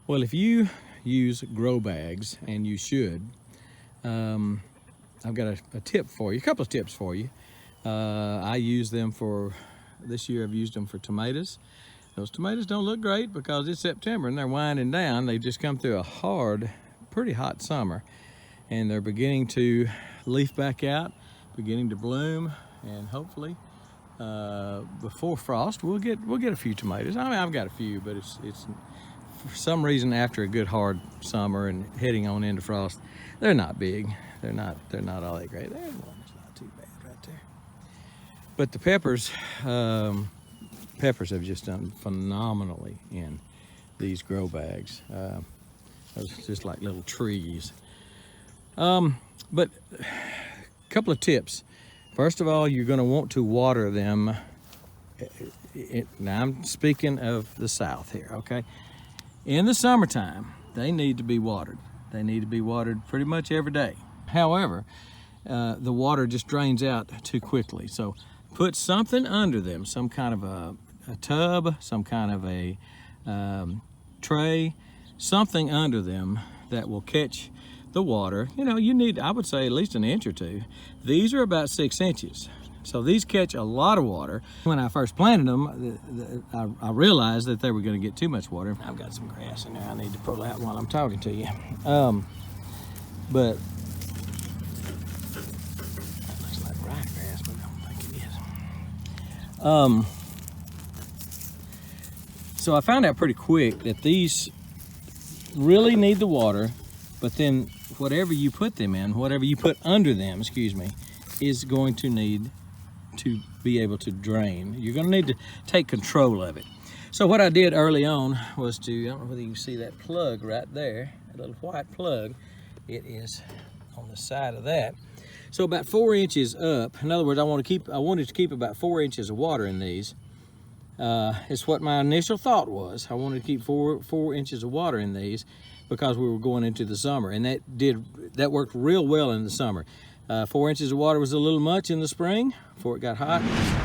Well, if you use grow bags, and you should, I've got a tip for you, a couple of tips for you. I use them for, this year I've used them for tomatoes. Those tomatoes don't look great because it's September and they're winding down. They've just come through a hard, pretty hot summer, and they're beginning to leaf back out, beginning to bloom, and hopefully before frost we'll get a few tomatoes. I mean, I've got a few, but it's for some reason after a good hard summer and heading on into frost, they're not big. They're not all that great. There's one that's not too bad right there. But the peppers have just done phenomenally in these grow bags. It's just like little trees. But a couple of tips. First of all, you're going to want to water them. Now I'm speaking of the South here, okay? In the summertime, they need to be watered. They need to be watered pretty much every day. However, the water just drains out too quickly. So put something under them, some kind of a tub, some kind of a tray, something under them that will catch the water. You know, you need, I would say, at least an inch or two. These are about 6 inches. So these catch a lot of water. When I first planted them, I realized that they were going to get too much water. I've got some grass in there I need to pull out while I'm talking to you. But that looks like ryegrass, but I don't think it is. So I found out pretty quick that these really need the water, but then whatever you put them in, whatever you put under them, excuse me, is going to need to be able to drain. You're going to need to take control of it. So what I did early on was to, I don't know whether you can see that plug right there, that little white plug. It is on the side of that. So about 4 inches up. In other words, I wanted to keep about 4 inches of water in these. It's what my initial thought was. I wanted to keep four inches of water in these because we were going into the summer, and that worked real well in the summer. 4 inches of water was a little much in the spring before it got hot,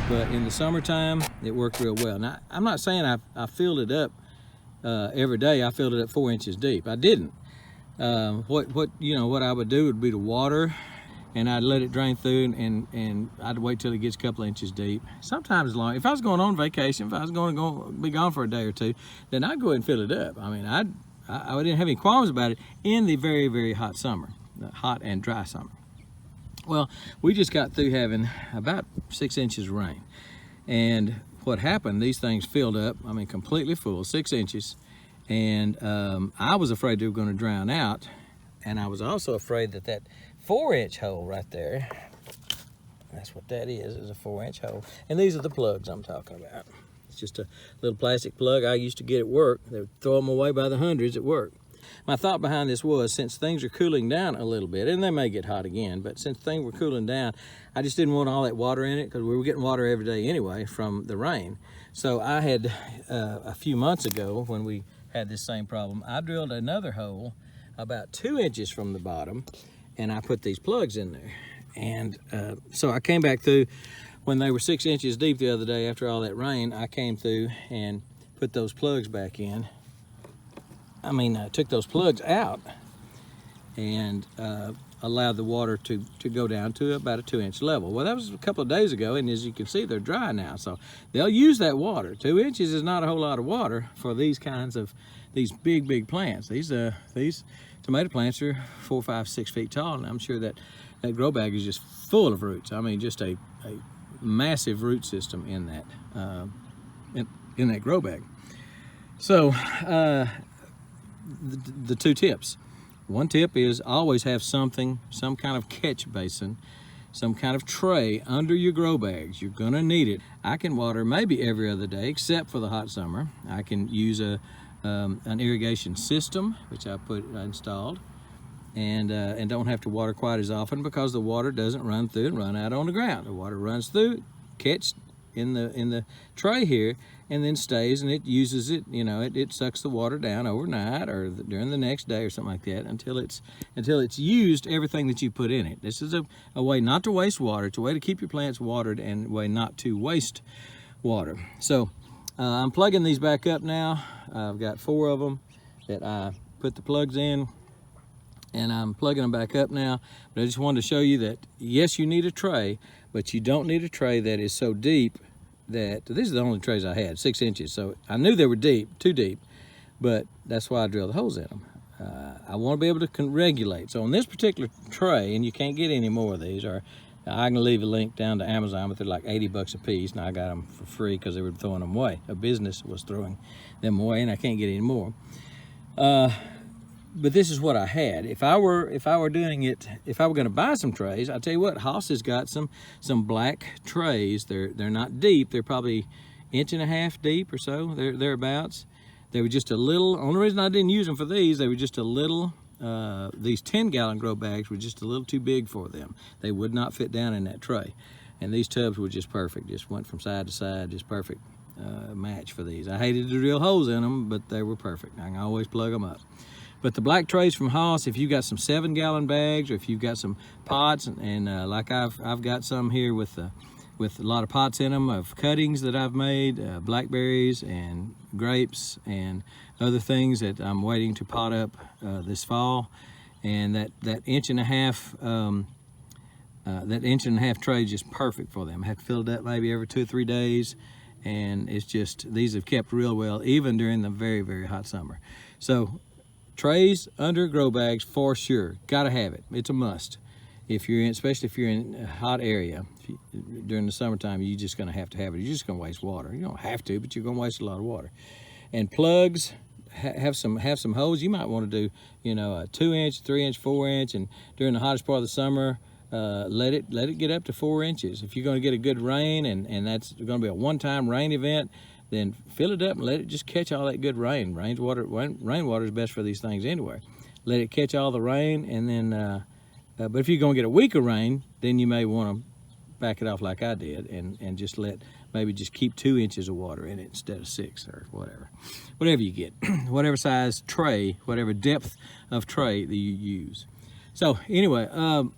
but in the summertime it worked real well. Now, I'm not saying I filled it up every day. I filled it up 4 inches deep. I didn't. What I would do would be to water, and I'd let it drain through, and I'd wait till it gets a couple inches deep. Sometimes long. If I was going on vacation, if I was going to be gone for a day or two, then I'd go ahead and fill it up. I mean, I didn't have any qualms about it in the very, very hot summer, the hot and dry summer. Well, we just got through having about 6 inches of rain. And what happened, these things filled up, I mean, completely full, 6 inches. And I was afraid they were going to drown out. And I was also afraid that 4-inch hole right there, that's what that is a 4-inch hole. And these are the plugs I'm talking about. It's just a little plastic plug I used to get at work. They would throw them away by the hundreds at work. My thought behind this was, since things are cooling down a little bit, and they may get hot again, but since things were cooling down, I just didn't want all that water in it because we were getting water every day anyway from the rain. So I had, a few months ago when we had this same problem, I drilled another hole about 2 inches from the bottom, and I put these plugs in there. And so I came back through when they were 6 inches deep the other day after all that rain. I came through and put those plugs back in. I took those plugs out and allowed the water to go down to about a 2-inch level. Well, that was a couple of days ago, and as you can see, they're dry now. So they'll use that water. 2 inches is not a whole lot of water for these big plants. These tomato plants are 4, 5, 6 feet tall, and I'm sure that grow bag is just full of roots. I mean, just a massive root system in that in that grow bag. So the two tips. One tip is always have some kind of catch basin, some kind of tray under your grow bags. You're gonna need it. I can water maybe every other day except for the hot summer. I can use an irrigation system, which I installed, and don't have to water quite as often because the water doesn't run through and run out on the ground. The water runs through, catch in the tray here, and then stays, and it uses it, it sucks the water down overnight or during the next day or something like that until it's used everything that you put in it. This is a way not to waste water. It's a way to keep your plants watered and a way not to waste water. So I'm plugging these back up now. I've got 4 of them. that I put the plugs in, and I'm plugging them back up now. But I just wanted to show you that yes, you need a tray, but you don't need a tray that is so deep that, these are the only trays I had, 6 inches. So I knew they were deep, too deep, but that's why I drilled the holes in them. I want to be able to regulate. So on this particular tray, and you can't get any more of these, or I can leave a link down to Amazon, but they're like 80 bucks a piece. Now I got them for free because they were throwing them away. A business was throwing them away, and I can't get any more. But this is what I had. If I were doing it, if I were going to buy some trays, I tell you what, Haas has got some black trays. They're not deep. They're probably 1.5 inches deep or so. They're thereabouts. They were just a little. Only reason I didn't use them for these, they were just a little. These 10-gallon grow bags were just a little too big for them. They would not fit down in that tray. And these tubs were just perfect. Just went from side to side. Just perfect match for these. I hated to drill holes in them, but they were perfect. I can always plug them up. But the black trays from Haas, if you've got some 7-gallon bags, or if you've got some pots, and like I've got some here with a lot of pots in them of cuttings that I've made, blackberries and grapes and other things that I'm waiting to pot up this fall. And that 1.5 inch tray is just perfect for them. I have to fill it up maybe every 2 or 3 days, and it's just, these have kept real well even during the very, very hot summer. So trays under grow bags for sure. Gotta have it. It's a must. If you're in, especially if you're in a hot area during the summertime, you're just gonna have to have it. You're just gonna waste water. You don't have to, but you're gonna waste a lot of water. And plugs, have some holes. You might want to do, you know, a 2 inch, 3 inch, 4 inch, and during the hottest part of the summer, let it get up to 4 inches. If you're gonna get a good rain, and that's gonna be a one-time rain event, then fill it up and let it just catch all that good rain. Rainwater is best for these things anyway. Let it catch all the rain, and then, but if you're gonna get a week of rain, then you may wanna back it off like I did, and just maybe just keep 2 inches of water in it instead of 6 or whatever. Whatever you get, whatever size tray, whatever depth of tray that you use. So anyway, I'm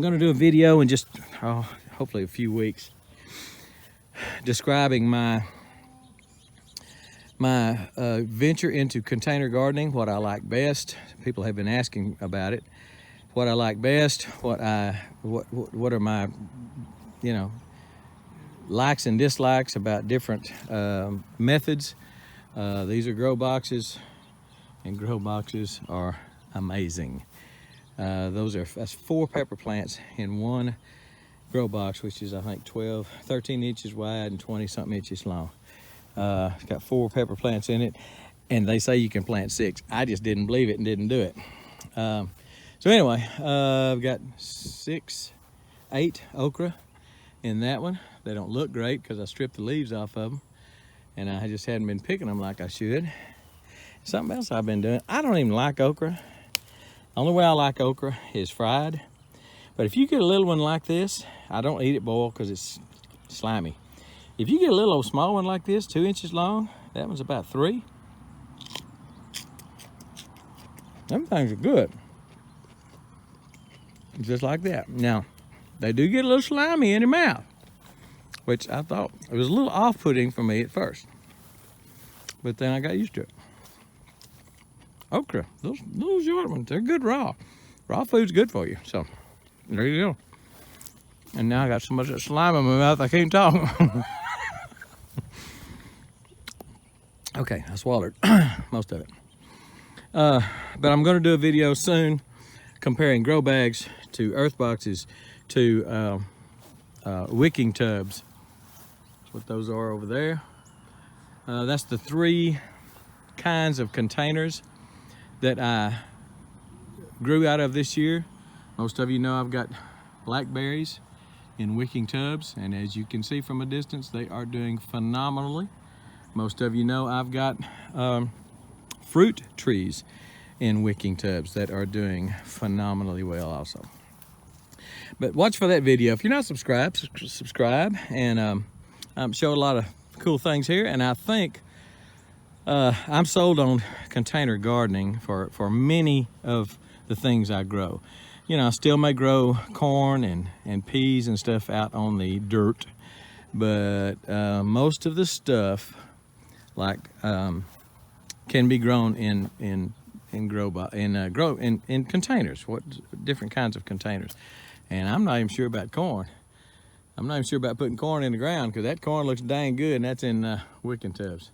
gonna do a video in just, hopefully a few weeks, describing my venture into container gardening, what I like best. People have been asking about it. What I like best, what are my, you know, likes and dislikes about different methods. These are grow boxes, and grow boxes are amazing. That's 4 pepper plants in one grow box, which is I think 13 inches wide and 20-something inches long. It's got 4 pepper plants in it, and they say you can plant 6. I just didn't believe it and didn't do it. So anyway, I've got 8 okra in that one. They don't look great because I stripped the leaves off of them, and I just hadn't been picking them like I should. Something else I've been doing, I don't even like okra. The only way I like okra is fried. But if you get a little one like this, I don't eat it boiled because it's slimy. If you get a little old small one like this, 2 inches long, that one's about 3. Them things are good. Just like that. Now, they do get a little slimy in your mouth, which I thought it was a little off-putting for me at first. But then I got used to it. Okra, those short ones, they're good raw. Raw food's good for you, so there you go. And now I got so much of that slime in my mouth I can't talk. Okay, I swallowed most of it. But I'm gonna do a video soon comparing grow bags to earth boxes to wicking tubs. That's what those are over there. That's the 3 kinds of containers that I grew out of this year. Most of you know I've got blackberries in wicking tubs, and as you can see from a distance, they are doing phenomenally. Most of you know I've got fruit trees in wicking tubs that are doing phenomenally well also. But watch for that video. If you're not subscribed, subscribe, and I'm showing a lot of cool things here, and I think I'm sold on container gardening for many of the things I grow. You know, I still may grow corn and peas and stuff out on the dirt, but most of the stuff, like can be grown in containers, different kinds of containers. And I'm not even sure about corn. I'm not even sure about putting corn in the ground, because that corn looks dang good, and that's in wicking tubs.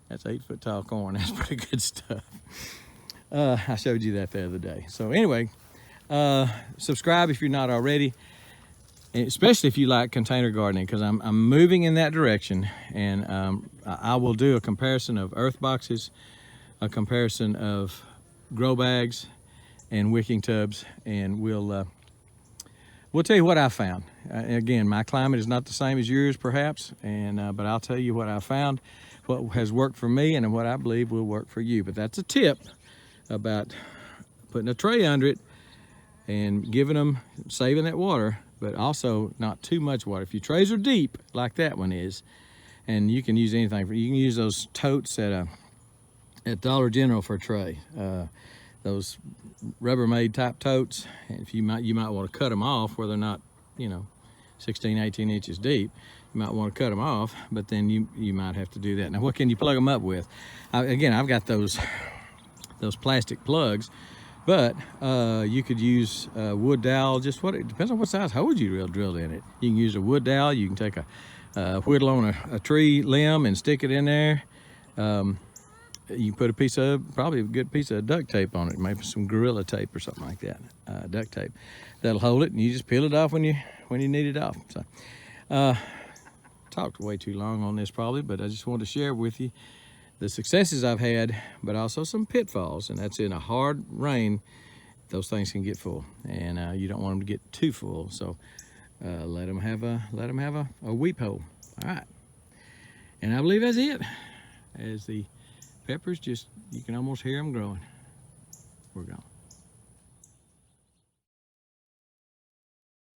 That's 8-foot tall corn. That's pretty good stuff. I showed you that the other day. So anyway, subscribe if you're not already, especially if you like container gardening, because I'm moving in that direction. And I will do a comparison of earth boxes, a comparison of grow bags and wicking tubs, and we'll tell you what I found. Again, my climate is not the same as yours, perhaps, but I'll tell you what I found, what has worked for me, and what I believe will work for you. But that's a tip about putting a tray under it and saving that water, but also not too much water. If your trays are deep, like that one is, and you can use anything. You can use those totes at Dollar General for a tray. Those Rubbermaid type totes. If you might want to cut them off where they're not, 16, 18 inches deep. You might want to cut them off, but then you might have to do that. Now, what can you plug them up with? Again, I've got those plastic plugs, but you could use wood dowel. It depends on what size hole you drill in it. You can use a wood dowel. You can take a whittle on a tree limb and stick it in there. You put probably a good piece of duct tape on it, maybe some Gorilla tape or something like that, duct tape. That'll hold it, and you just peel it off when you need it off. So, talked way too long on this probably, but I just wanted to share with you the successes I've had, but also some pitfalls, and that's in a hard rain. Those things can get full, and you don't want them to get too full. So let them have a weep hole. All right, and I believe that's it. As the peppers you can almost hear them growing. We're gone.